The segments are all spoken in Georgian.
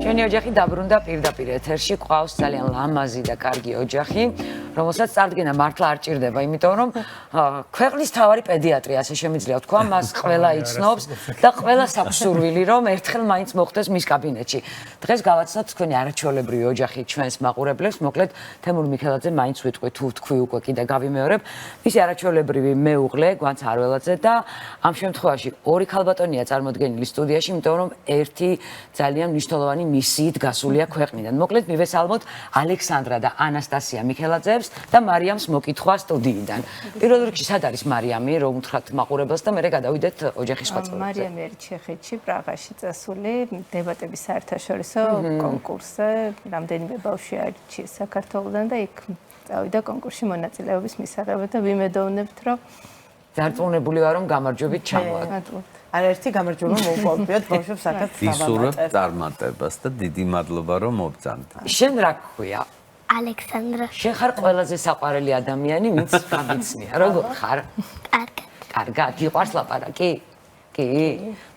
ჩვენი ოჯახი დაბრუნდა პირდაპირ ეთერში, ყავს ძალიან ლამაზი და კარგი ოჯახი, რომელსაც წარდგენა მართლა არ ჭირდება, იმიტომ რომ ქვეყნის მთავარი პედიატრი, ასე შემიძლია ვთქვა, მას ყველა იცნობს და ყველა აქვს სურვილი, რომ ერთხელ მაინც მოხვდეს მის კაბინეტში. დღეს გავაცნოთ თქვენი არაჩვეულებრივი ოჯახი ჩვენს მაყურებლებს, მოკლედ თემურ მიქელაძე მაინც ვიტყვი თუ თქვი უკვე კიდე გავიმეორებ, მისი არაჩვეულებრივი მეუღლე გვანც არველაძე და ამ შემთხვევაში ორი ქალბატონია წარმოდგენილი სტუდიაში, იმიტომ რომ ერთი ძალიან მნიშვნელოვანი მისიით გასულია ქვეყნიდან. მოკლედ მივესალმოთ ალექსანდრა და ანასტასია მიქელაძეებს და მარიამს მოკითხვა სტუდიიდან. პირველ რიგში სად არის მარიამი, რომ უთხრათ მაყურებელს და მერე გადავიდეთ ოჯახის სხვაწევრებზე. მარიამი არის ჩეხეთში, პრაღაში წასული, დებატების საერთაშორისო კონკურსზე, რამდენიმე ბავშვი არჩიეს საქართველოდან და იქ წავიდა კონკურსში მონაწილეობის მისაღებად და ვიმედოვნებთ, რომ დარწმუნებული ვარ, რომ გამარჯვებით ჩამოაგდეთ. არაერთი გამარჯვება მოუპოვებიათ ბავშვებს აქაც ისურვებ წარმატებას და დიდი მადლობა რომ მობრძანთ. შენ რა გქვია? ალექსანდრა. შენ ხარ ყველაზე საყვარელი ადამიანი, ვინც გამიცნია. როგორ ხარ? კარგად. კარგად, გიყვარს ლაპარაკი? კი.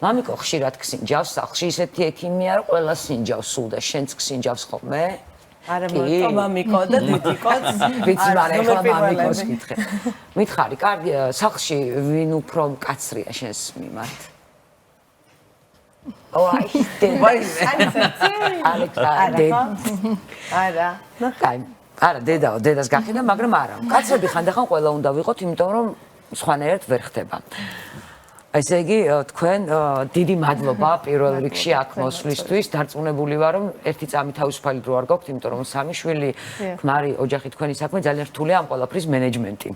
მამიკო ხშირად გსინჯავს სახლში, ისეთი ექიმია, რომ ყველა სინჯავს სულ და შენც გსინჯავს ხოლმე? არა მარტო მამიკო და დედიკოც. ვიცი, მაგრამ ახლა მამიკოს გითხე. მითხარი, კარგი, სახლში ვინ უფრო მკაცრია შენს მიმართ? ოაი, არა. კაი, არა, დედას გახიდა, მაგრამ არა. მკაცრები ხანდახან ყველა უნდა ვიყოთ, იმიტომ რომ სხვანაირად ვერ ხდება. ესე იგი, თქვენ დიდი მადლობა პირველ რიგში აქ მოსვლისთვის. დარწმუნებული ვარ, რომ ერთი წამი თავისუფალი დრო არ გაქვთ, იმიტომ რომ სამი შვილი, ქმარი ოჯახი თქვენი საქმე ძალიან რთულია ამ ყველაფრის მენეჯმენტი.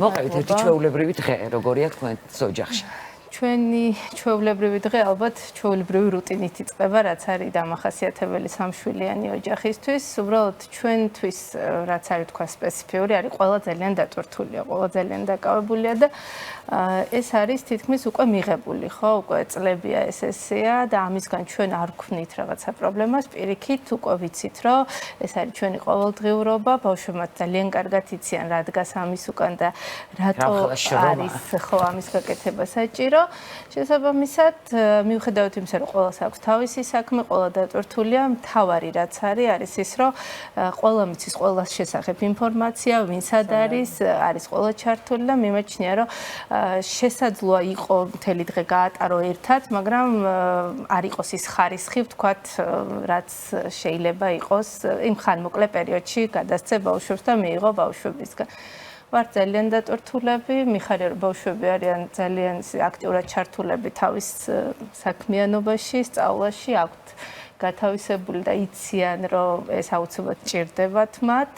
მოყევით ერთი ჩვეულებრივი დღე, როგორია თქვენს ოჯახში? ჩვენი ჩვეულებრივი დღე ალბათ ჩვეულებრივი რუტინით იწყება, რაც არის დამახასიათებელი სამშვილიანი ოჯახისთვის. უბრალოდ ჩვენთვის რაც არის თქვა სპეციფიური, არის ყველა ძალიან დატვირთულია, ყველა ძალიან დაკავებულია და ეს არის თითქმის უკვე მიღებული, ხო, უკვე წლებია ეს ესეა და ამისგან ჩვენ არ გვქნით რაღაცა პრობლემას, პირიქით უკვე ვიცით, რომ ეს არის ჩვენი ყოველდღიურობა, ბავშვებმაც ძალიან კარგად იციან, რა დგას ამის უკან და რატო არის ხო ამის გაკეთება საჭირო. შესაბამისად, მიუხედავად იმისა, რომ ყველას აქვს თავისი საქმე, ყველა დატვირთულია, მთავარი რაც არის ის, რომ ყველა მიცის ყველას შესახებ ინფორმაცია, ვინ სად არის ყველა ჩართული და მიმაჩნია, რომ შესაძლოა იყო მთელი დღე გაატარო ერთად, მაგრამ არ იყოს ის ხარისხი, ვთქვათ, რაც შეიძლება იყოს იმ ხანმოკლე პერიოდში გადასცე ბავშვებს და მიიღო ბავშვებისგან. ვარ ძალიან დატვირთულები, მიხარია რომ ბავშვები არიან ძალიან აქტიურად ჩართულები თავის საქმიანობაში, სწავლაში, აქვთ გათავისებული და იციან, რომ ეს აუცილებლად ჭირდებათ მათ,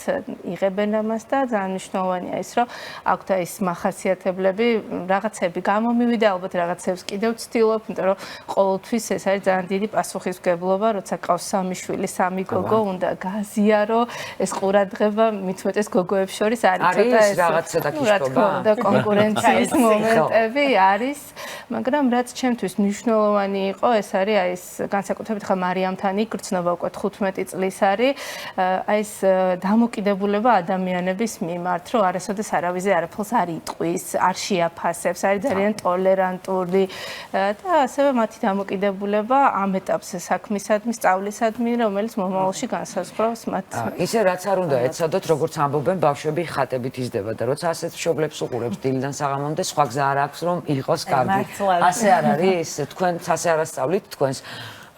იღებენ ამას და ძალიან მნიშვნელოვანია ის, რომ აქვთ ის მახასიათებლები, რაღაცები გამომივიდა, ალბათ რაღაცებს კიდევ ვცდილობ, იმიტომ რომ ყოველთვის ეს არის ძალიან დიდი პასუხისმგებლობა, როცა ყავს სამი შვილი, სამი გოგო, უნდა გააზიარო, ეს ყურადღება მით უმეტეს გოგოებს შორის არის ცოტა ეს რაღაცა დაკისრება და კონკურენციის მომენტები არის, მაგრამ რაც ჩემთვის მნიშვნელოვანი იყო, ეს არის აი ეს განსაკუთრებით ხა მარიამ თანი გრძნობა უკვე 15 წლის არის ეს დამოკიდებულება ადამიანების მიმართ, რომ არასოდეს არავის არაფერს არ იტყვის, არ შეაფასებს, არის ძალიან ტოლერანტული და ასევე მათი დამოკიდებულება ამ ეტაპზე საქმისადმი, სწავლისადმი, რომელიც მომავალში განსაზღვრავს მათ. ისე რაც არ უნდა ეცადოთ, როგორც ამბობენ, ბავშვები ხატებით იზრდება და როცა ასეთ მშობლებს უყურებს დილიდან საღამომდე, სხვა გზა არ აქვს, რომ იყოს კარგი. ასე არ არის, თქვენც ასე არ ასწავლით თქვენს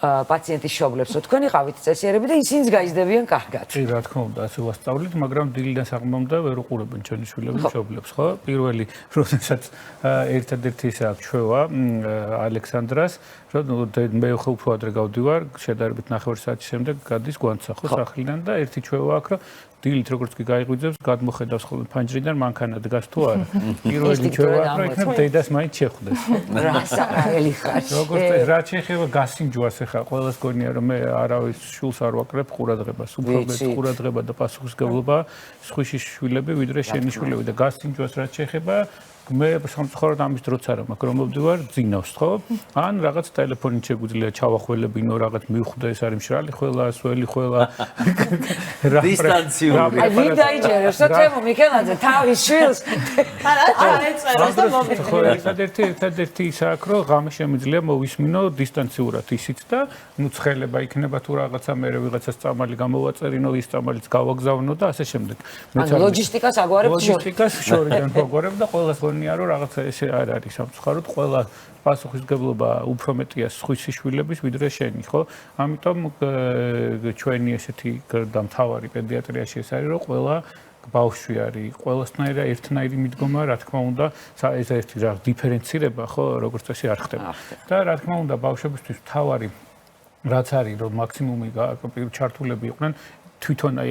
პაციენტის მშობლებს, თქვენ იყავით წესიერები და ისინიც გაიზრდებიან კარგად. კი, რა თქმა უნდა, ასე ვასწავლით, მაგრამ დილიდან საღამომდე ვერ უყურებენ ჩვენი შვილები მშობლებს, ხო? პირველი, როდესაც ერთადერთი ისე აქ ჩვევა ალექსანდრას, რომ მე უფრო ადრე გავდივარ, შედარებით 9 საათის შემდეგ გადის გვანცახო სახლიდან და ერთი ჩვევა აქ, რომ დილით როგორც კი გაიღვიძებს, გადმოხედავს ხოლმე ფანჯრიდან მანქანა დგას თუ არა. პირველი ჩვევა აქ, რომ იქნებ დედას მაინც შეხვდეს. რა საყვარელი ხარ. როგორც რაც შეეხება გასინჯვას ახლა ყველას გონია რომ მე არავის შულს არ ვაკრებ ყურადღებას, უფრო მეტ ყურადღება და პასუხისმგებლობა სხვისი შვილები ვიდრე შენი შვილები და გასინჯვას რაც შეეხება მე სამწუხაროდ ამის დროც არ მაქვს რომ მოვდივარ ძინავს ხო ან რაღაც ტელეფონით შეგვიძლია ჩავახველებინო რაღაც მივხვდა ეს არის მშრალი ხელა სველი ხელა დისტანციური აი ვინ დაიჯერებს თემო მიქელაძე თავის შვილს არა წაეწეროს და მოვიდნენ ერთადერთი ისაა რომ ღამე შემიძლია მოვისმინო დისტანციურად ისიც და ნუ ცხელება იქნება თუ რაღაცა მე ვიღაცა სწამალი გამოვაწერინო ის სწამალიც გავაგზავნო და ასე შემდეგ ანუ ლოჯისტიკას აგვარებ ლოჯისტიკას შორიდან ვაგვარებ და ყველას ვონია რომ რაღაცა ესე არ არის სამწუხაროდ ყველა პასუხისგებლობა უფრო მეტია სხვისი შვილების ვიდრე შენი ხო ამიტომ ჩვენი ესეთი დამთავარი პედიატრიაში ეს არის რომ ყველა ბავშვი არის ყველასნაირად ერთნაირი მიდგომა რა თქმა უნდა ეს ერთი რა დიფერენცირება ხო როგორც წესი არ ხდება და რა თქმა უნდა ბავშვებისთვის თავარი რაც არის რომ მაქსიმუმი ჩართულები იყვნენ თვითონ აი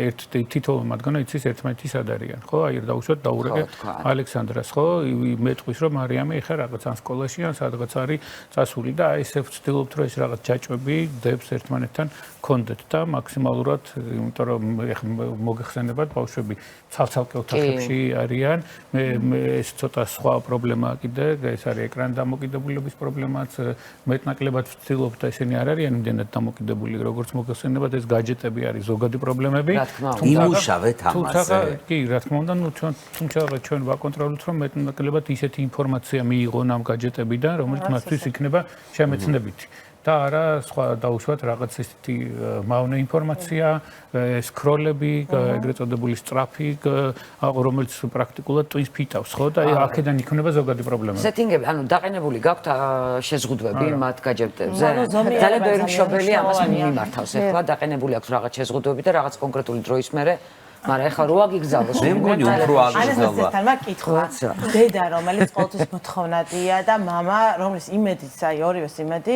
თითოეულ მათგანო იცის ერთმანეთის სად არიან ხო აი დაუშვათ დაურეკე ალექსანდრას ხო მეტყვის რომ მარიამი ეხა რაღაც ან სკოლაში ან სადღაც არის წასული და აი ესე ვცდილობთ რომ ეს რაღაც ჯაჭვები დებს ერთმანეთთან კონდეთ და მაქსიმალურად იმიტომ რომ ეხა მოგეხსენებათ ბავშვები ცალ-ცალკე ოთახებში არიან მე ეს ცოტა სხვა პრობლემაა კიდე ეს არის ეკრან დამოკიდებულების პრობლემაც მეტნაკლებად ვცდილობთ და ესენი არ არიან იმდენად დამოკიდებული როგორც მოგეხსენებათ ეს გაჯეტები არის ზოგადი პრობლემები იმუშავეთ ამაზე კი რა თქმა უნდა ნუ თუმცა ჩვენ ვაკონტროლოთ რომ მეტნაკლებად ისეთი ინფორმაცია მიიღონ ამ გაჯეტებიდან რომელიც მათთვის იქნება შემეცნებითი და არა სხვა დაუშვათ რაღაც ესეთი მავნე ინფორმაცია სკროლები ეგრეთ წოდებული სწრაფი რომელიც პრაქტიკულად ტვინს ფიტავს ხო და აქედან იქნება ზოგადი პრობლემა სეტინგები ანუ დაყენებული გაქვთ შეზღუდვები მათ გაჯეტებზე ძალიან ბევრი მშობელი ამას მიმართავს ეხლა დაყენებული აქვს რაღაც შეზღუდვები და რაღაც კონკრეტული დროის მერე მაგრამ ეხლა რო აგიგზავნოს მე მგონი უფრო აგიგზავნა ან კითხვა დედა რომელიც ყოველთვის მოთხოვნადია და მამა რომლის იმედიც აი ორივეს იმედი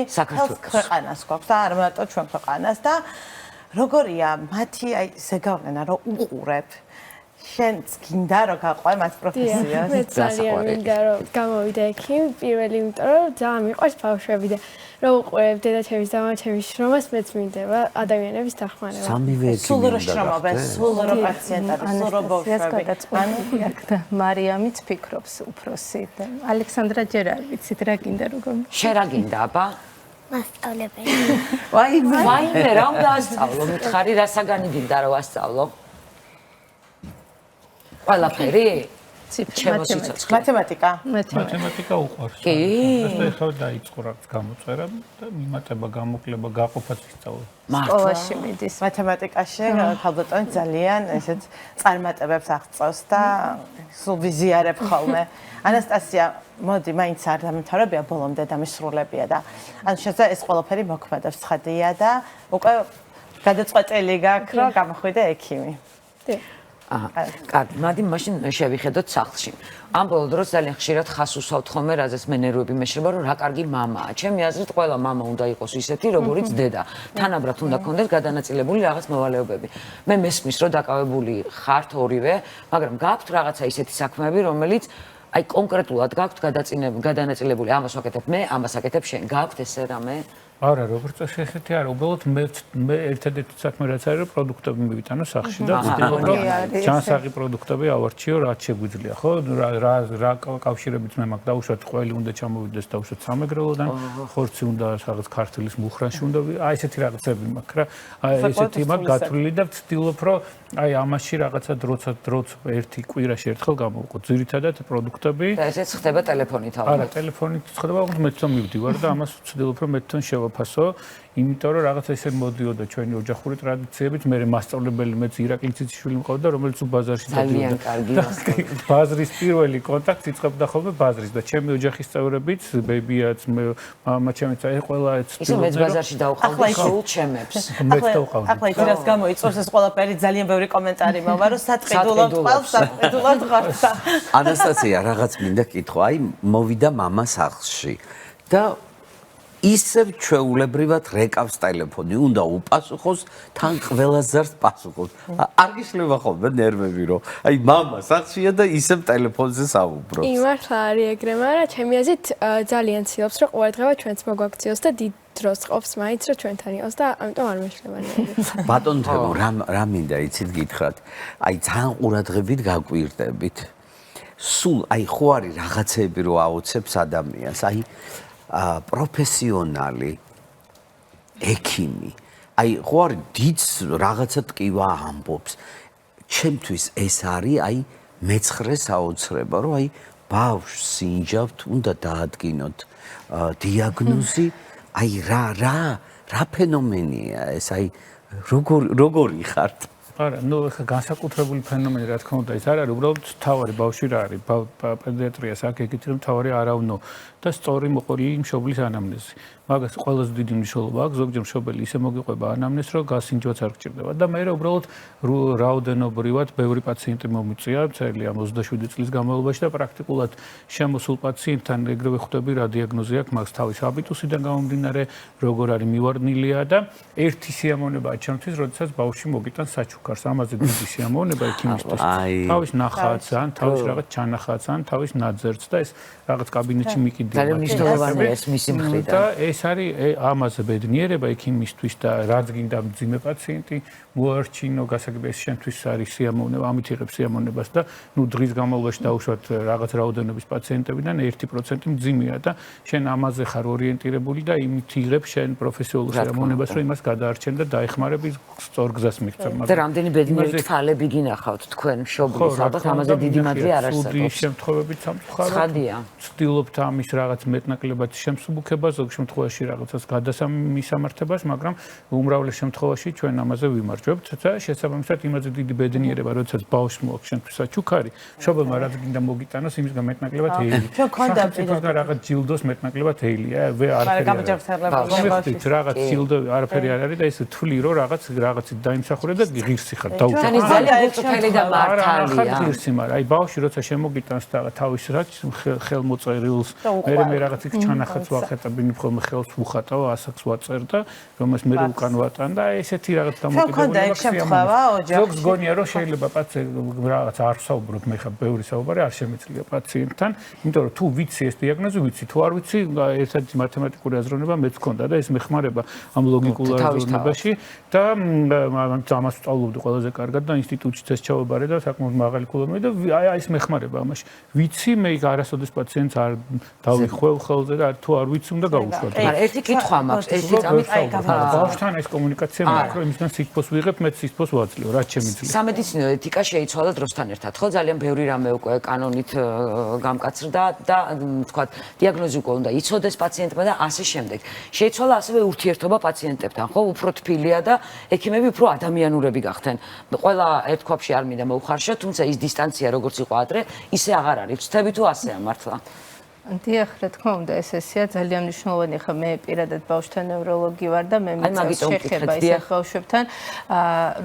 ქვეყანას გვაქვს და არ მარტო ჩვენ ქვეყანას და როგორია მათი აი ზეგავლენა რომ უყურებ შენც გინდა რომ გაყვარ მას პროფესიას მე ძალიან მინდა რომ გამოვიდე იქი პირველი იმიტომ რომ ძალიან მიყვარს ბავშვები და რომ უყურებ დედაჩემის და მამაჩემის შრომას მეც მინდება ადამიანების დახმარება სამივე სულ რო შრომობენ სულ რო პაციენტები სულ რო ბავშვები ანუ და მარიამიც ფიქრობს უფროსი და ალექსანდრა ჯერ არ ვიცით რა გინდა როგორ შენ რა გინდა აბა მასწავლებელი ვაიმე რა უნდა ასწავლო მითხარი რა საგანი გინდა რომ ასწავლო ყველაფერი მათემატიკა მათემატიკა უყვარს კი ეხლა დაიწყო რაღაც გამოწერა და მიმატება გამოკლება გაყოფაც ისწავლა სკოლაში მიდის მათემატიკაში ქალბატონი ძალიან ესეც წარმატებებს აღწევს და სულ ვიზიარებ ხოლმე ანასტასია მოდი მაინც არ დამთავრებია ბოლომდე დამისრულებია და ანუ შეიძლება ეს ყველაფერი მოქმედებს ცხადია და უკვე გადაწყვეტილი გაქვს რომ გამოხვიდე ექიმი კარგი, მადი მაშინ შევიხედოთ სახლში. ამ ბოლო დროს ძალიან ხშირად ხას უსვავთ ხოლმე, რაზეც მე ნერვები მეშლება, რომ რა კარგი მამაა. ჩემი აზრით, ყველა მამა უნდა იყოს ისეთი, როგორიც დედა. თანაბრად უნდა გქონდეს გადანაწილებული რაღაც მოვალეობები. მე მესმის, რომ დაკავებული ხართ ორივე, მაგრამ გაქვთ რაღაცა ისეთი საქმეები, რომელიც აი კონკრეტულად გაქვთ გადანაწილებული. ამას ვაკეთებ მე, ამას აკეთებ შენ. გაქვთ ესე რამე? არა, როგორც წესი ესეთი არა, უბრალოდ მე ერთადერთი საქმე რაც არის, რომ პროდუქტები მივიტანო სახლში და ვცდილობ, რომ ჯანსაღი პროდუქტები ავარჩიო, რაც შეგვიძლია, ხო? რა კავშირებიც მე მაქვს დაუშვათ, ყველი უნდა ჩამოვიდეს დაუშვათ სამეგრელოდან, ხორცი უნდა რაღაც ქართლის მუხრანში უნდა, აი ესეთი რაღაცები მაქვს რა. აი ესეთი მაქვს გათვლილი და ვცდილობ, რომ აი ამაში რაღაცა დროც ერთი კვირაში ერთხელ გამოვყო. ძირითადად პროდუქტები. და ესეც ხდება ტელეფონით ალბათ. არა, ტელეფონით ხდება, მაგრამ მე თვითონ მივდივარ და ამას ვცდილობ, რომ მე თვითონ შევაფასო, იმიტომ რომ რაღაც ესე მოდიოდა ჩვენი ოჯახური ტრადიციებით, მე მასწავლებელი მეც ირაკლი ციციშვილი მყავდა, რომელიც ბაზარში დადიოდა. ძალიან კარგი მასწავლებელი. ბაზრის პირველი კონტაქტი იწყებდა ხოლმე ბაზრის და ჩემი ოჯახის წევრებიც, ბებიაც, მამა ჩემიც აი ყველა ეცდილოდა. ისე მეც ბაზარში დავყავდი სულ ჩემებს. მეც დავყავდი. ახლა ის რაც გამოიწვევს ეს ყველაფერი ძალიან ბევრი კომენტარი მოვა, რომ სატყიდულობ ყავს, სატყიდულად ხართ. ანასტასია, რაღაც მინდა კითხვა, აი მოვიდა მამა სახლში და ისევ ჩვეულებრივად რეკავს ტელეფონი, უნდა უპასუხოს, თან ყველაზარს პასუხობს. არ გიშლება ხოლმე ნერვები, რომ აი მამა სახლშია და ისევ ტელეფონზე საუბრობს. იმართლა არის ეგრე, მაგრამ ჩემი აზრით ძალიან ცდილობს, რომ ყოველდღიურად ჩვენც მოგვაქციოს და დიდ დროს ყოფს მაინც, რომ ჩვენთან იყოს და ამიტომ არ მეშლება ნერვები. ბატონ თემო, რა მინდა იცით გითხრათ? აი ძალიან ყურადღებით გაგვირდებით. სულ აი ხო არის რაღაცები რო აოცებს ადამიანს, აი პროფესიონალი ექიმი, აი ხო არის დიდ რაღაცა ტკივა ამბობს. ჩემთვის ეს არის აი მეცხრე საოცრება, რომ აი ბავშვს სინჯავთ უნდა დაადგინოთ დიაგნოზი, აი რა ფენომენია ეს, აი როგორი ხართ? არა, ნუ ხა განსაკუთრებული ფენომენი რა თქმა უნდა ის არ არის, უბრალოდ თავარი ბავშვი რა არის, პედიატრიას აქ ეგეთი რომ თავარი არავნო და სწორი მოყოლილი მშობლის ანამნეზი. მაგას ყველაზე დიდი მნიშვნელობა აქვს, ზოგჯერ მშობელი ისე მოგიყვება ანამნეზს, რომ გასინჯვაც არ გჭირდება და მე უბრალოდ რაოდენობრივად ბევრი პაციენტი მომიწია მთელი ამ 27 წლის განმავლობაში და პრაქტიკულად შემოსულ პაციენტთან ეგრევე ხვდები რა დიაგნოზი აქვს, მაგას თავის ჰაბიტუსიდან გამომდინარე, როგორ არის მივარდნილია და ერთი სიამოვნებაა ჩემთვის, როდესაც ბავშვი მოგიტანს საჩუქარს, ამაზე დიდი სიამოვნება ექიმისთვის. თავის ნახატს ან თავის რაღაც ჩანახატს ან თავის ნაძერს და ეს რაღაც კაბინეტში მიკიდია. ძალიან მნიშვნელოვანია ეს მისი მხრიდან. და ეს არის ამაზე ბედნიერება ექიმისთვის და რაც გინდა მძიმე პაციენტი მოარჩინო, გასაგებია ეს შენთვის არის სიამოვნება, ამით იღებს სიამოვნებას და ნუ დღის განმავლობაში დაუშვათ რაღაც რაოდენობის პაციენტებიდან 1% მძიმეა და შენ ამაზე ხარ ორიენტირებული და იმით იღებს შენ პროფესიულ სიამოვნებას, რომ იმას გადაარჩენ და დაეხმარები სწორ გზას მიღწევ. და რამდენი ბედნიერი თვალები გინახავთ თქვენ მშობლის, ალბათ ამაზე დიდი მადლი არ არსებობს. სუდის შემთხვევებით სამწუხაროდ ვცდილობთ ამის რაღაც მეტნაკლებად შემსუბუქებას, ზოგ შემთხვევაში რაღაცას გადასამისამართებას, მაგრამ უმრავლეს შემთხვევაში ჩვენ ამაზე ვიმარჯვებთ და შესაბამისად იმაზე დიდი ბედნიერება, როდესაც ბავშვს მოაქვს შენთვის საჩუქარი, მშობელმა რაც გინდა მოგიტანოს, იმისგან მეტნაკლებად ეილი. სახელმწიფოსგან რაღაც ჯილდოს მეტნაკლებად ეილია, რაღაც ჯილდო არაფერი არ არის და ეს თვლი რომ რაღაცით დაიმსახურე და ღირსი ხარ დაუშვათ. ძალიან გულწრფელი და მართალია. ღირსი, მაგრამ აი ბავშვი როცა შემოგიტანს და თავის რაც ხელმოწერილს მე რაღაც იქ ჩანახატს ვახეტებინი ხოლმე ხელს ვუხატავ, ასაკს ვაწერ და რომელს მე უკან ვატან და ესეთი რაღაც დამოკიდებულება აქვს. ზოგს გონია რომ შეიძლება პაციენტი რაღაც არ საუბრობ, მე ხა ბევრი საუბარი არ შემეძლია პაციენტთან, იმიტომ რომ თუ ვიცი ეს დიაგნოზი, ვიცი, თუ არ ვიცი, ერთადერთი მათემატიკური აზროვნება მეც მქონდა და ეს მეხმარება ამ ლოგიკურ აზროვნებაში და ამას ვსწავლობდი ყველაზე კარგად და ინსტიტუტშიც ეს ჩავაბარე და საკმაოდ მაღალი კულომი და აი ეს მეხმარება ამაში. ვიცი, მე არასოდეს პაციენტს არ დავიხვალ ხელზე და თუ არ ვიცი უნდა გავუშვათ. მაგრამ ერთი კითხვა მაქვს, ერთი წამით ბავშვთან ეს კომუნიკაცია მაქვს, რომ იმისგან სითბოს ვიღებ, მე სითბოს ვაძლევ, რაც შემიძლია. სამედიცინო ეთიკა შეიცვალა დროსთან ერთად, ხო? ძალიან ბევრი რამე უკვე კანონით გამკაცრდა და თქვათ, დიაგნოზი უკვე უნდა იცოდეს პაციენტმა და ასე შემდეგ. შეიცვალა ასევე ურთიერთობა პაციენტებთან, ხო? უფრო თბილია და ექიმები უფრო ადამიანურები გახდნენ. ყველა ერთ ქვაბში არ მინდა მოუხარშო, თუმცა ის დისტანცია როგორც იყო ადრე, ისე აღარ არის. ვწდები თუ ასეა მართლა? დიახ, რა თქმა უნდა, ეს ესეა ძალიან მნიშვნელოვანი. ხა მე პირადად ბავშვთა ნევროლოგი ვარ და მე მეწევს შეხება ისეთ ბავშვებთან,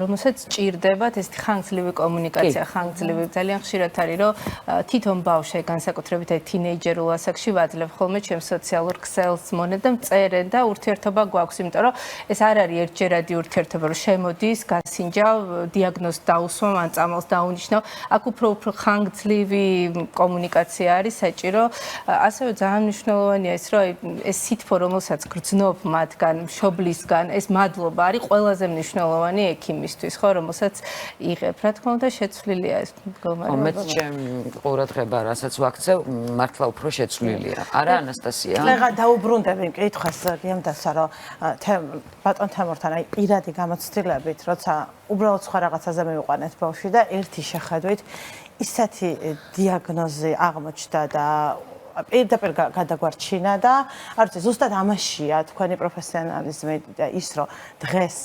რომელსაც ჭირდებათ ეს ხანგრძლივი კომუნიკაცია, ხანგრძლივი. ძალიან ხშირად არის, რომ თვითონ ბავშვი განსაკუთრებით აი თინეიჯერულ ასაკში ვაძლევ ხოლმე ჩემს სოციალურ ქსელს მონებ და მწერენ და ურთიერთობა გვაქვს, იმიტომ რომ ეს არ არის ერთჯერადი ურთიერთობა, რომ შემოდის, გასინჯავ, დიაგნოზს დაუსვამ, ან წამალს დაუნიშნავ. აქ უფრო ხანგრძლივი კომუნიკაცია არის საჭირო. ასევე ძალიან მნიშვნელოვანია ის, რომ ეს სითბო, რომელსაც გრძნობ მათგან, მშობლისგან, ეს მადლობა არის ყველაზე მნიშვნელოვანი ექიმისთვის, ხო, რომელსაც იღებ. რა თქმა უნდა, შეცვლილია ეს მდგომარეობა. მეც ჩემ ყურადღება, რასაც ვაქცევ, მართლა უფრო შეცვლილია. არა, ანასტასია? ეხლა დაუბრუნდები მკითხვას გიამდასა, რომ ბატონ თემურთან აი პირადი გამოცდილებით, როცა უბრალოდ სხვა რაღაცაზე მივიყვანეთ ბავშვი და ერთი შეხედვით ისეთი დიაგნოზი აღმოჩნდა და პირდაპირ გადაგვარჩინა და არ ვიცი, ზუსტად ამაშია თქვენი პროფესიონალიზმი და ის, რომ დღეს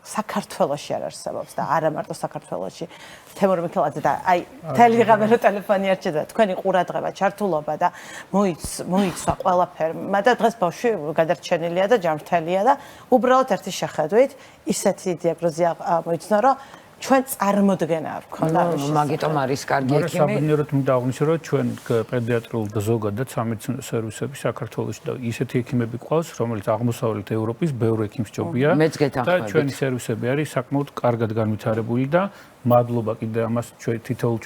საქართველოში არ არსებობს და არა მარტო საქართველოში თემურ მიქელაძე და აი მთელი ღამე რო ტელეფონი არჩევდა თქვენი ყურადღება, ჩართულობა და მოიცვა ყველაფერმა და დღეს ბავშვი გადარჩენილია და ჯანმრთელია და უბრალოდ ერთი შეხედვით ისეთი დიაგნოზი მოიცნო, რომ ჩვენ წარმოდგენა არ გქონდა. მაგიტომ არის კარგი ექიმი. საბედნიეროდ მინდა აღვნიშნო, რომ ჩვენ პედიატრიულ და ზოგადად სამედიცინო სერვისები საქართველოში და ისეთი ექიმები ყავს, რომელიც აღმოსავლეთ ევროპის ბევრ ექიმს ჯობია. და ჩვენი სერვისები არის საკმაოდ კარგად განვითარებული და მადლობა კიდე ამას თითოეულ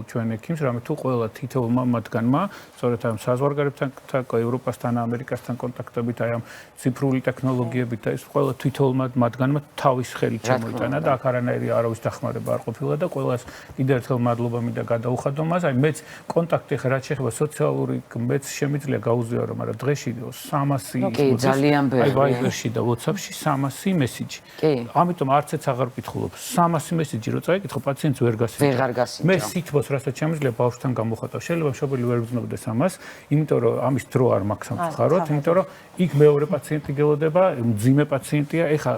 ჩვენ ექიმს, რამე თუ ყველა თითოეულმა მათგანმა, სწორედ ამ საზღვარგარებთან, ევროპასთან, ამერიკასთან კონტაქტებით, აი ამ ციფრული ტექნოლოგიებით და ეს ყველა თითოეულმა მათგანმა თავის ხელით შემოიტანა და აქ არანაირი არავის დახმარება არ ყოფილა და ყველას კიდე ერთხელ მადლობა მინდა გადაუხადო მას. აი მეც კონტაქტი ხა რაც შეეხება სოციალური მეც შემიძლია გაუზიარო, მაგრამ დღეში 300 ძალიან ბევრი. აი ვაიბერში და WhatsApp-ში 300 მესიჯი. ამიტომ არცეც აღარ ვკითხულობ. 300 მესიჯი რო წაიკითხო, პაციენტს ვერ გასინჯა. ვეღარ გასინჯა. მე სითბოს რასაც შემიძლია ბავშვთან გამოხატავ. შეიძლება მშობელი ვერ გრძნობდეს ამას, იმიტომ რომ ამის დრო არ მაქვს სამწუხაროდ, იმიტომ რომ იქ მეორე პაციენტი გელოდება, მძიმე პაციენტია. ეხა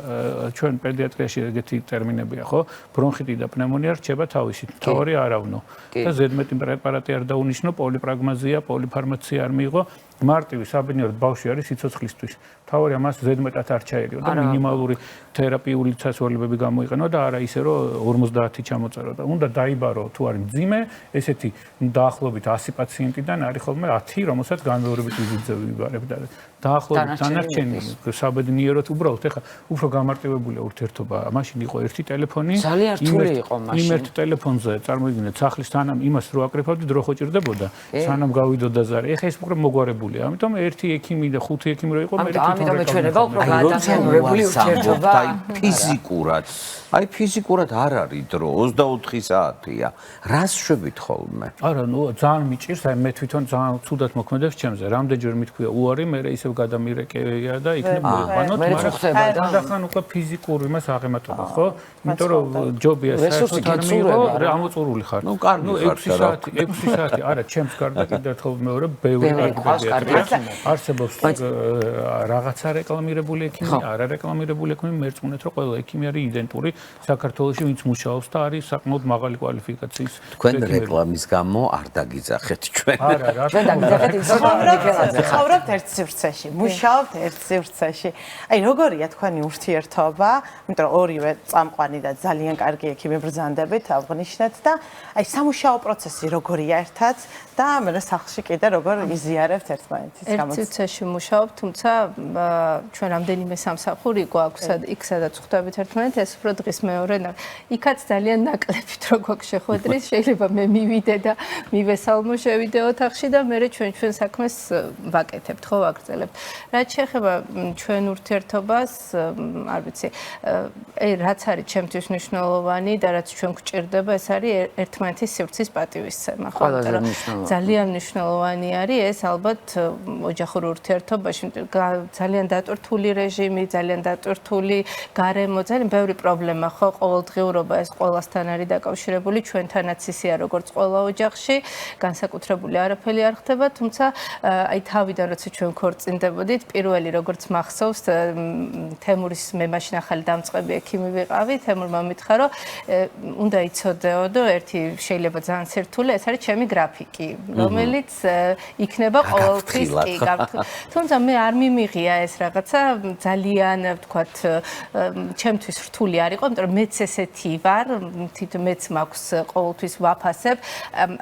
ჩვენ პედიატრიაში ეგეთი ტერმინებია, ხო? ბრონხიტი და პნევმონია რჩება თავისით. თავარი არავნო. და ზედმეტი პრეპარატი არ დაუნიშნო, პოლიპრაგმაზია, პოლიფარმაცია არ მიიღო. მარტივი საბინიოროდ ბავშვი არის სიცოცხლისთვის. თავარი ამას ზედმეტად არ ჩაერიო და მინიმალური თერაპიული სასწავლებები გამოიყენო და არა ისე რომ 50 ჩამოწერო და უნდა დაიბარო თუ არის მძიმე, ესეთი დაახლოებით 100 პაციენტიდან არის ხოლმე 10, რომელსაც განმეორებით ვიზიტზე ვიბარებ და დაახლოებით დანარჩენი საბედნიეროდ უბრალოდ ეხა უფრო გამარტივებულია ურთიერთობა. მაშინ იყო ერთი ტელეფონი. ძალიან რთული იყო მაშინ. იმ ერთ ტელეფონზე წარმოიდგინეთ სახლის სანამ იმას რო აკრეფავდი დრო ხო ჭირდებოდა. სანამ გავიდოდა ზარი. ეხა ეს უფრო მოგვარებულია. ამიტომ ერთი ექიმი და ხუთი ექიმი რო იყო მე ამიტომ ეჩვენება უფრო გაადამიანებული ურთიერთობა. აი ფიზიკურად არ არის დრო 24 საათია. რას შვებით ხოლმე? არა, ნუ ძალიან მიჭირს, აი მე თვითონ ძალიან ცუდად მოქმედებს ჩემზე. რამდენჯერ მithქვია უარი, მე ისევ გადამირეკეია და იქნებ მოვიყვანოთ, მაგრამ დახან უკვე ფიზიკურ იმას აღემატება, ხო? იმიტომ რომ ჯობია საერთოდ არ მიიღო, ამოწურული ხარ. ნუ კარგი ხარ 6 საათი, არა, ჩემს გარდა კიდევ ერთხელ მეორე ბევრი არსებობს რაღაცა რეკლამირებული ექიმი, არა რეკლამირებული ექიმი, მერწმუნეთ რომ ყველა ექიმი არის იდენტური საქართველოში, ვინც მუშაობს და არის საკმაოდ მაღალი კვალიფიკაციის. თქვენ რეკლამის გამო არ დაგიძახეთ ჩვენ. არა, რა ჩვენ დაგიძახეთ ცხოვრობთ ერთ სივრცეში, მუშაობთ ერთ სივრცეში. აი როგორია თქვენი ურთიერთობა? იმიტომ რომ ორივე წამყვანი და ძალიან კარგი ექიმი ბრძანდებით აღნიშნეთ და აი სამუშაო პროცესი როგორია ერთად და მე სახლში კიდე როგორ იზიარებთ ერთმანეთის ერთ სივრცეში მუშაობ, თუმცა ჩვენ რამდენიმე სამსახური გვაქვს იქ სადაც ხვდებით ერთმანეთს, ეს უფრო დღის მეორე იქაც ძალიან ნაკლებით რო გვაქვს შეხვედრის, შეიძლება მე მივიდე და მივესალმო შევიდე ოთახში და მე ჩვენ საქმეს ვაკეთებთ, ხო ვაგრძელებთ. რაც შეეხება ჩვენ ურთიერთობას, არ ვიცი, რაც არის ჩემთვის მნიშვნელოვანი და რაც ჩვენ გვჭირდება, ეს არის ერთმანეთის სივრცის პატივისცემა, ხო? ძალიან მნიშვნელოვანი არის ეს ალბათ ოჯახურ ურთიერთობაში, ძალიან დატვირთული რეჟიმი, ძალიან დატვირთული გარემო, ძალიან ბევრი პრობლემა, ხო, ყოველდღიურობა ეს ყველასთან არის დაკავშირებული, ჩვენთანაც ისეა როგორც ყველა ოჯახში, განსაკუთრებული არაფერი არ ხდება, თუმცა აი თავიდან როცა ჩვენ ქორწინდებოდით, პირველი როგორც მახსოვს, თემურის მე მაშინ ახალი დამწყები ექიმი ვიყავი, თემურმა მითხრა, რომ უნდა იცოდეოდო, ერთი შეიძლება ძალიან სირთულე, ეს არის ჩემი გრაფიკი, რომელიც იქნება ყოველთვის კი გაფრთხილდა. თუმცა მე არ მიმიღია ეს რაღაცა ძალიან ვთქვათ, ჩემთვის რთული არ იყო, იმიტომ რომ მეც ესეთი ვარ, თვითონ მეც მაქვს ყოველთვის ვაფასებ,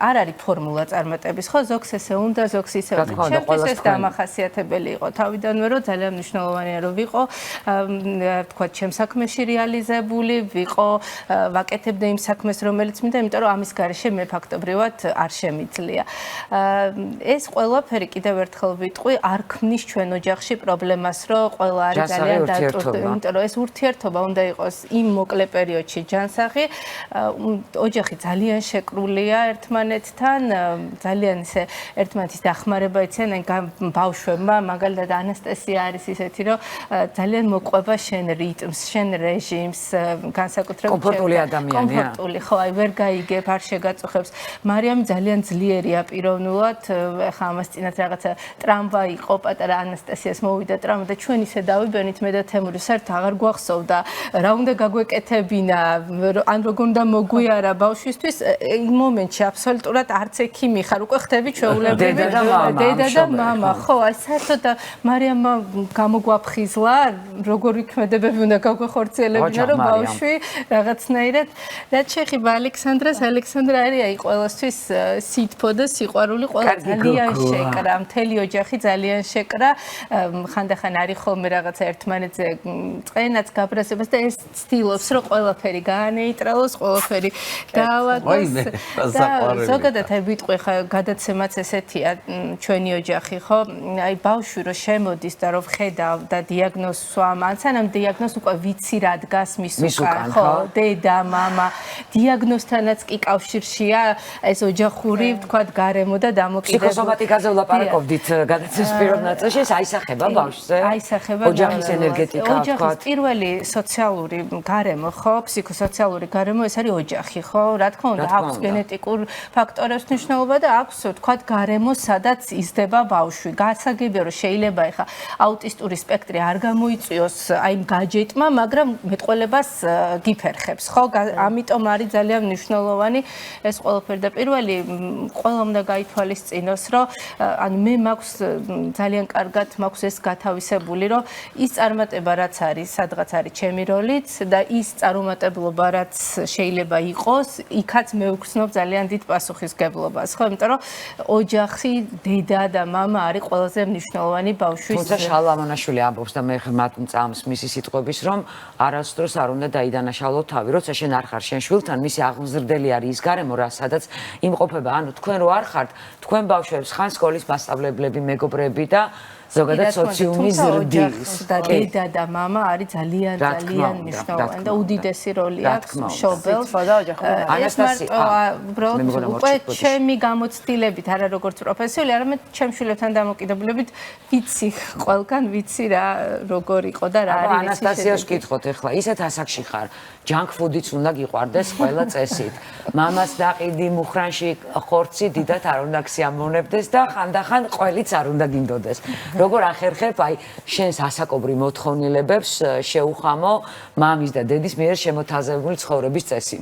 არ არის ფორმულა წარმატების, ხო, ზოგს ესე უნდა, ზოგს ისე უნდა. ჩემთვის ეს დამახასიათებელი იყო თავიდანვე, რომ ძალიან მნიშვნელოვანია რომ ვიყო, ვთქვათ, ჩემ საქმეში რეალიზებული, ვიყო, ვაკეთებდე იმ საქმეს, რომელიც მინდა, იმიტომ რომ ამის გარეშე მე ფაქტობრივად არ შემიძლია. ეს ყველაფერი კიდევ ერთხელ ვიტყვი, არ ქმნის ჩვენ ოჯახში პრობლემას, რომ ყველა არის ძალიან დატვირთული, იმიტომ რომ ეს ურთიერთობა უნდა იყოს იმ მოკლე პერიოდში ჯანსაღი, ოჯახი ძალიან შეკრულია ერთმანეთთან, ძალიან ისე ერთმანეთის დახმარება იციან, ბავშვებმა, მაგალითად ანასტასია არის ისეთი, რომ ძალიან მოყვება შენ რიტმს, შენ რეჟიმს, განსაკუთრებით კომფორტული ადამიანია. კომფორტული, ხო, აი ვერ გაიგებ, არ შეგაწუხებს. მარიამი ძალიან ძლიერია პიროვნულად, ეხა ამას წინათ რაღაცა ტრამვაი იყო, პატარა ანასტასიას მოვიდა ტრამვა და ჩვენ ისე დავიბენით მე და თემური, საერთოდ აღარ გვახსოვდა, რა უნდა გაგვეკეთებინა, ან როგორ უნდა მოგვიარა ბავშვისთვის, იმ მომენტში აბსოლუტურად არც ექიმი ხარ, უკვე ხდები ჩვეულებრივი დედა და მამა, ხო, აი საერთოდ მარიამმა გამოგვაფხიზლა, როგორ იქმედებები უნდა გაგვეხორციელებინა, რომ ბავშვი რაღაცნაირად, რაც შეეხება ალექსანდრას, ალექსანდრა არის აი ყველასთვის სითბო და სიყვარული, ყველა ძალიან შეკრა. მთელი ოჯახი ძალიან შეკრა, ხანდახან არის ხოლმე რაღაცა ერთმანეთზე წენაც გაბრაზებას და ეს ცდილობს, რომ ყველაფერი გაანეიტრალოს, ყველაფერი დაავადოს. და ზოგადად აი ვიტყვი ხა გადაცემაც ესეთია ჩვენი ოჯახი, ხო? აი ბავშვი რომ შემოდის და რომ ხედავ და დიაგნოზს ვამ, ან სანამ დიაგნოზს უკვე ვიცი რა დგას მის უკან, ხო? დედა, მამა, დიაგნოზთანაც კი კავშირშია ეს ოჯახური, ვთქვათ, გარემო და დამოკიდებული. ფსიქოსომატიკაზე ვლაპარაკობდით გადაცემის პირველ ნაწილში, ეს აისახება ბავშვზე? აისახება ოჯახის ენერგეტიკა, ვთქვათ. ოჯახის პირველი სოციალური გარემო, ხო? ფსიქოსოციალური გარემო ეს არის ოჯახი, ხო? რა თქმა უნდა, აქვს გენეტიკურ ფაქტორებს მნიშვნელობა და აქვს, ვთქვათ, გარემო, სადაც იზრდება ბავშვი. გასაგებია, რომ შეიძლება ეხა აუტისტური სპექტრი არ გამოიწვიოს აი გაჯეტმა, მაგრამ მეტყველებას გიფერხებს, ხო? ამიტომ არის ძალიან მნიშვნელოვანი ეს ყველაფერი და პირველი ყველა უნდა გაითვალისწინოს, რომ ანუ მე მაქვს ძალიან კარგად მაქვს ეს გათავისებული, რომ ის წარმატება რაც არის, სადღაც არის ჩემი როლიც და ის წარუმატებლობა რაც შეიძლება იყოს, იქაც მე ვგრძნობ ძალიან დიდ პასუხისგებლობას, ხო? იმიტომ რომ ოჯახი, დედა და მამა არის ყველაზე მნიშვნელოვანი ბავშვის. თუმცა შალვა ამონაშვილი ამბობს და მე ხმათ მწამს მისი სიტყვების, რომ არასდროს არ უნდა დაიდანაშალო თავი, როცა შენ არ ხარ შენ შვილთან, მისი აღმზრდელი არის ის გარემო, რა სადაც იმყოფება. ანუ თქვენ რო არ ხართ, თქვენ ბავშვებს ხან სკოლის მასწავლებლები, მეგობრები და ზოგადად სოციუმი ზრდის და დედა და მამა არის ძალიან მნიშვნელოვანი და უდიდესი როლი აქვს მშობელს. ანასტასია, უბრალოდ უკვე ჩემი გამოცდილებით, არა როგორც პროფესიული, არამედ ჩემ შვილებთან დამოკიდებულებით ვიცი ყველგან ვიცი რა როგორ იყო და რა არის. ანასტასიას ვკითხოთ ახლა, ისეთ ასაკში ხარ, ჯანკ ფუდიც უნდა გიყვარდეს ყველა წესით. მამას დაყიდი მუხრანში ხორცი დიდად არ უნდა გსიამოვნებდეს და ხანდახან ყველიც არ უნდა გინდოდეს. როგორ ახერხებ აი შენს ასაკობრივ მოთხოვნილებებს შეუხამო მამის და დედის მიერ შემოთავაზებული ცხოვრების წესი?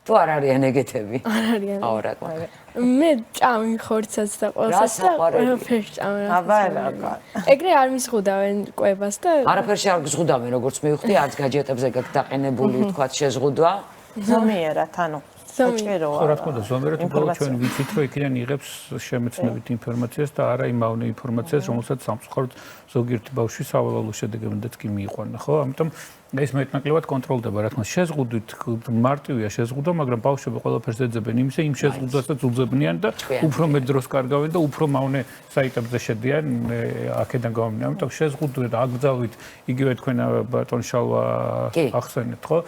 თუ არ არიან ეგეთები? არ არიან. აუ რა თქმა უნდა. მე ჭამი ხორცაც და ყველას და ყველაფერს ჭამი. ეგრე არ მიზღუდავენ კვებას და არაფერში არ გზღუდავენ, როგორც მივხვდი, არც გაჯეტებზე გაყენებული ვთქვათ შეზღუდვა. ზომიერად, ანუ საჭიროა. ხო, რა თქმა უნდა, ზომიერად უბრალოდ ჩვენ ვიცით, რომ იქიდან იღებს შემეცნებით ინფორმაციას და არა იმავნე ინფორმაციას, რომელსაც სამწუხაროდ ზოგიერთი ბავშვი სავალალო შედეგებითაც კი მიიყვანა, ხო? ამიტომ ეს მეტნაკლებად კონტროლდება, რა თქმა უნდა, შეზღუდვით მარტივია შეზღუდვა, მაგრამ ბავშვები ყველაფერს ეძებენ იმისე, იმ შეზღუდვასაც უძებნიან და უფრო მეტ დროს კარგავენ და უფრო მავნე საიტებზე შედიან, აქედან გამომდინარე. ამიტომ შეზღუდვით, აკრძალვით, იგივე თქვენ ბატონ შალვა ახსენეთ, ხო?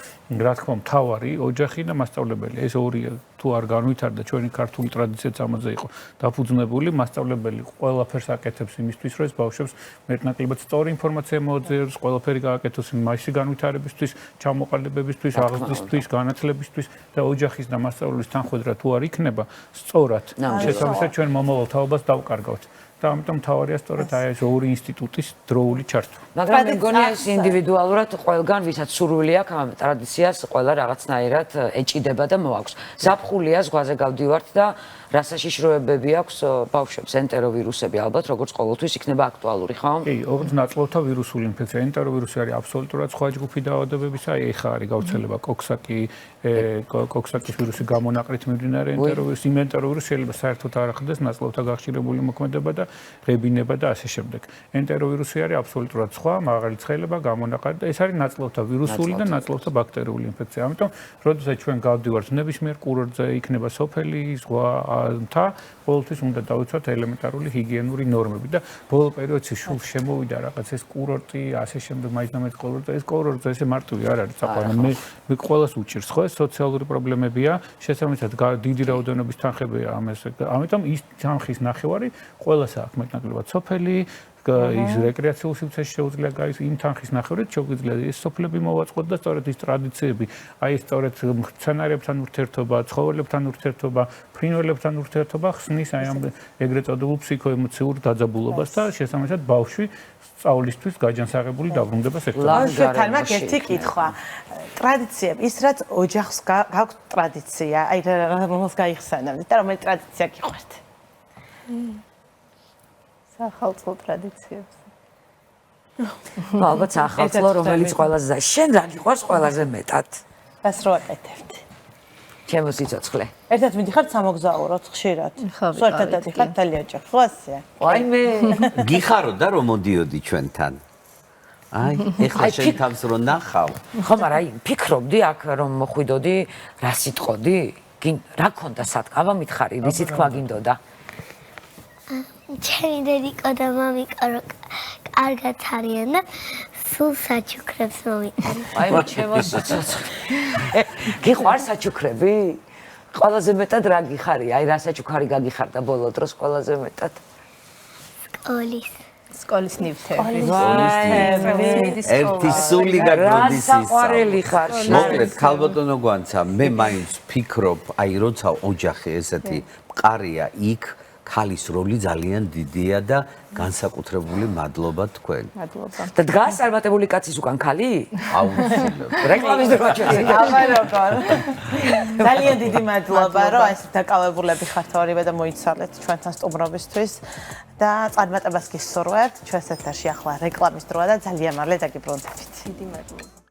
რა თქმა უნდა, თავარი ოჯახი და მასწავლებელი. ეს ორი თუ არ განვითარდა ჩვენი ქართული ტრადიციაც ამაზე იყო დაფუძნებული, მასწავლებელი ყველაფერს აკეთებს იმისთვის, რომ ეს ბავშვებს მეტნაკლებად სწორი ინფორმაცია მოაძლიეროს, ყველაფერი გააკეთოს მასში განვითარებისთვის, ჩამოყალიბებისთვის, აღზრდისთვის, განათლებისთვის და ოჯახის და მასწავლებლის თანხმედრა თუ არ იქნება სწორად, შესაბამისად ჩვენ მომავალ თაობას დავკარგავთ. და ამიტომ თავარია სწორედ აი ეს ორი ინსტიტუტის დროული ჩართვა. მაგრამ მე მგონია ეს ინდივიდუალურად ყველგან ვისაც სურვილი აქვს ამ ტრადიციას ყველა რაღაცნაირად ეჭიდება და მოაქვს. ზაფხულია ზღვაზე გავდივართ და რა საშიშროებები აქვს ბავშვებს ენტეროვირუსები ალბათ როგორც ყოველთვის იქნება აქტუალური, ხო? კი, ოღონდ ნაწლავთა ვირუსული ინფექცია. ენტეროვირუსი არის აბსოლუტურად სხვა ჯგუფი დაავადებებისა, ეხა არის გავრცელება კოქსაკის ვირუსი გამონაყრით მიმდინარე ენტეროვირუსი. იმ ენტეროვირუსს შეიძლება საერთოდ არ ახდეს ნაწლავთა გახშირებული მოქმედება და ღებინება და ასე შემდეგ. ენტეროვირუსი არის აბსოლუტურად სხვა, მაღალი ცხელება, გამონაყარი და ეს არის ნაწლავთა ვირუსული და ნაწლავთა ბაქტერიული ინფექცია. ამიტომ, როდესაც ჩვენ გავდივართ ნებისმიერ კურორტზე, იქნება სოფელი, ზღვა, მთა, ყოველთვის უნდა დავიცვათ ელემენტარული ჰიგიენური ნორმები და ბოლო პერიოდში სულ შემოვიდა რაღაც ეს კურორტი, ასე შემდეგ, მაინც და მეც ეს კურორტი ესე მარტივი არ არის საყვარელი. მე ყველას უჭირს, ხო, ეს სოციალური პრობლემებია, შესაბამისად დიდი რაოდენობის თანხებია ამას. ამიტომ ის თანხის ნახევარი ყველას აქვს მეტნაკლებად სოფელი, ის რეკრეაციულ სივრცეში შეუძლია გაის იმ თანხის ნახევრით შეგვიძლია ეს სოფლები მოვაწყოთ და სწორედ ის ტრადიციები, აი სწორედ მცენარეებთან ურთიერთობა, ცხოველებთან ურთიერთობა, ფრინველებთან ურთიერთობა ხსნის აი ამ ეგრეთ წოდებულ ფსიქოემოციურ დაძაბულობას და შესაბამისად ბავშვი სწავლისთვის გაჯანსაღებული დაბრუნდება სექტორში. ბავშვებთან მაქვს ერთი კითხვა. ტრადიციები, ის რაც ოჯახს გაქვს ტრადიცია, აი რომელს გაიხსენებთ და რომელი ტრადიცია გიყვართ? ახალწლო ტრადიციებს. ალბათ ახალწლო, რომელიც ყველაზე შენ რა გიყვარს ყველაზე მეტად? რას რო აკეთებთ? ჩემო სიცოცხლე. ერთად მიდიხართ სამოგზაუროთ ხშირად. ხო, სულ ერთად ვიყავით, დადიხართ თელი ოჯახი. ხო ასეა. ვაიმე. გიხარო და რომ მოდიოდი ჩვენთან. აი, ეხლა შენ თავს რო ნახავ. ხო, მაგრამ აი ფიქრობდი აქ რომ მოხვიდოდი, რა სიტყოდი? რა ქონდა სათქვა მითხარი, რისი თქვა გინდოდა? ჩემი დედიკო და მამიკო რო კარგად არიან და სულ საჩუქრებს მომიტან. აი ჩემო სიცოცხლე. გიყვარს საჩუქრები? ყველაზე მეტად რა გიხარია? აი რა საჩუქარი გაგიხარდა ბოლო დროს ყველაზე მეტად? სკოლის ნივთები. ერთი სული გაგროდის ისა. საყვარელი ხარ. მოკლედ, ქალბატონო გვანცა, მე მაინც ფიქრობ, აი როცა ოჯახი ესეთი მყარია იქ, ქალის როლი ძალიან დიდია და განსაკუთრებული მადლობა თქვენ. მადლობა. და დგას წარმატებული კაცის უკან ქალი? აუცილებლად. რეკლამის დრო ჩვენზე. აბა როგორ. ძალიან დიდი მადლობა, რომ ეს დაკავებულები ხართ ორივე და მოიცალეთ ჩვენთან სტუმრობისთვის და წარმატებას გისურვებთ. ჩვენს ეთერში ახლა რეკლამის დროა და ძალიან მალე დაგიბრუნდებით. დიდი მადლობა.